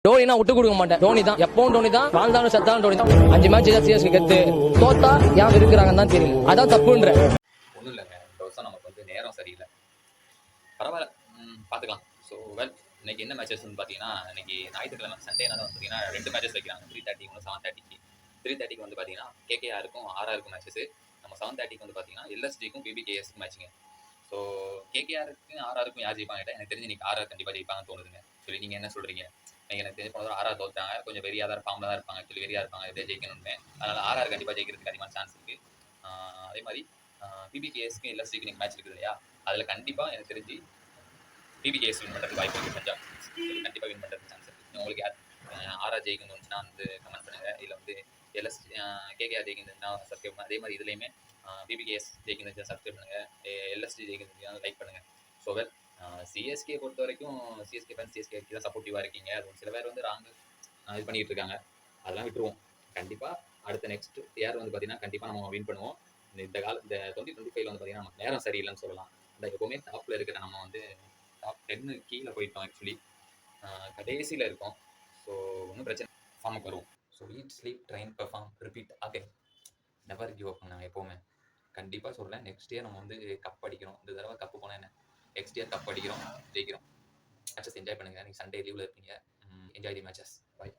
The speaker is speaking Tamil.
டோனினா விட்டு கொடுக்க மாட்டேன். டோனி தான் எப்பவும் டோனி தான், வாழ்ந்தாலும் செத்தாலும் டோனி தான். 5 மேட்ச் சிஎஸ்கே கெத்து, தோத்தா ஏன் இருக்கிறாங்கன்னு தான் தெரியல. அதான் தப்புன்ற. ஒன்றும் இல்லைங்க, இந்த வருஷம் நமக்கு வந்து நேரம் சரியில்லை. பரவாயில்ல, பார்த்துக்கலாம். ஸோ இன்னைக்கு என்ன மேட்சஸ் பார்த்தீங்கன்னா, இன்னைக்கு ஞாயிற்றுக்கிழமை சண்டேனால வந்து பார்த்தீங்கன்னா 2 மேட்சஸ் வைக்கிறாங்க. 3:30 ஒன்று 7:30. 3:30 வந்து பார்த்தீங்கன்னா கேகேஆருக்கும் ஆர்ஆருக்கும் மேட்சஸ். நம்ம 7:30 வந்து பார்த்தீங்கன்னா எல்எஸ்டிக்கும் பிபிகேஎஸ்க்கும் மேட்சுங்க. ஸோ கேகேஆருக்கும் ஆர்ஆருக்கும் யார் ஜெயிப்பாங்க? எனக்கு தெரிஞ்சு இன்னைக்கு ஆர்ஆர் கண்டிப்பாக ஜெயிப்பாங்கன்னு தோணுதுங்க. சொல்லி நீங்கள் என்ன சொல்கிறீங்க? எனக்கு தெரிஞ்ச போனது ஆர்ஆர் தோற்றாங்க, கொஞ்சம் வெறியாக தான் ஃபார்மில் தான் இருப்பாங்க, சொல்லி வெறியாக இருப்பாங்க, எப்படியே ஜெயிக்கணும்னு. அதனால் ஆர்ஆர் கண்டிப்பாக ஜெயிக்கிறதுக்கு அதிகமான சான்ஸ் இருக்குது. அதே மாதிரி பிபிகேஎஸ்க்கும் எல்எஸ்டிக்கு நீங்கள் மேட்ச் இருக்குது இல்லையா, அதில் கண்டிப்பாக எனக்கு தெரிஞ்சு பிபிகேஎஸ் வின் பண்ணுறதுக்கு வாய்ப்பு இருக்குது. பஞ்சாப் கண்டிப்பாக வின் பண்ணுறதுக்கு சான்ஸ் இருக்குது. உங்களுக்கு யார் ஆர்ஆர் ஜெயிக்கணும்னா வந்து கமெண்ட் பண்ணுங்கள். இல்லை வந்து கேகேஆர் ஜெயிக்கணும்னா சப்ஸ்கிரைப் பண்ணுங்கள். அதே மாதிரி இதுலேயுமே பிபிகேஎஸ் ஜெயிக்கணும் சப்ஸ்கிரைப் பண்ணுங்கள், எல்எஸ்டி ஜெயிக்கணும் லைக் பண்ணுங்கள். ஸோ சிஎஸ்கே பொறுத்த வரைக்கும் சிஎஸ்கே ஃபேன்ஸ் சிஎஸ்கேக்கு தான் சப்போர்ட்டிவாக இருக்கீங்க. அது சில பேர் வந்து ராங்கு இது பண்ணிகிட்டு இருக்காங்க, அதெல்லாம் விட்டுருவோம். கண்டிப்பாக அடுத்த நெக்ஸ்ட் இயர் வந்து பார்த்தீங்கன்னா கண்டிப்பாக நம்ம வின் பண்ணுவோம். இந்த 2025 வந்து பார்த்தீங்கன்னா நமக்கு நேரம் சரியில்லைன்னு சொல்லலாம். இந்த எப்போவுமே டாப்பில் இருக்கிற நம்ம வந்து டாப் 10 கீழே போயிட்டோம். ஆக்சுவலி கடைசியில் இருக்கோம். ஸோ ஒன்றும் பிரச்சனை, ஃபார்முக்கு வருவோம். So eat sleep train perform repeat again, never give up. நாங்கள் எப்போவுமே கண்டிப்பாக சொல்கிறேன், நெக்ஸ்ட் இயர் நம்ம வந்து கப் அடிக்கிறோம். இந்த தடவை கப்பு போனால் என்ன, நெக்ஸ்ட் இயர் கப் அடிக்கிறோம், ஜெயிக்கிறோம். மேட்சஸ் என்ஜாய் பண்ணுங்கள். நீங்கள் சண்டே லீவில் இருப்பீங்க, என்ஜாய் தி மேட்சஸ். பை.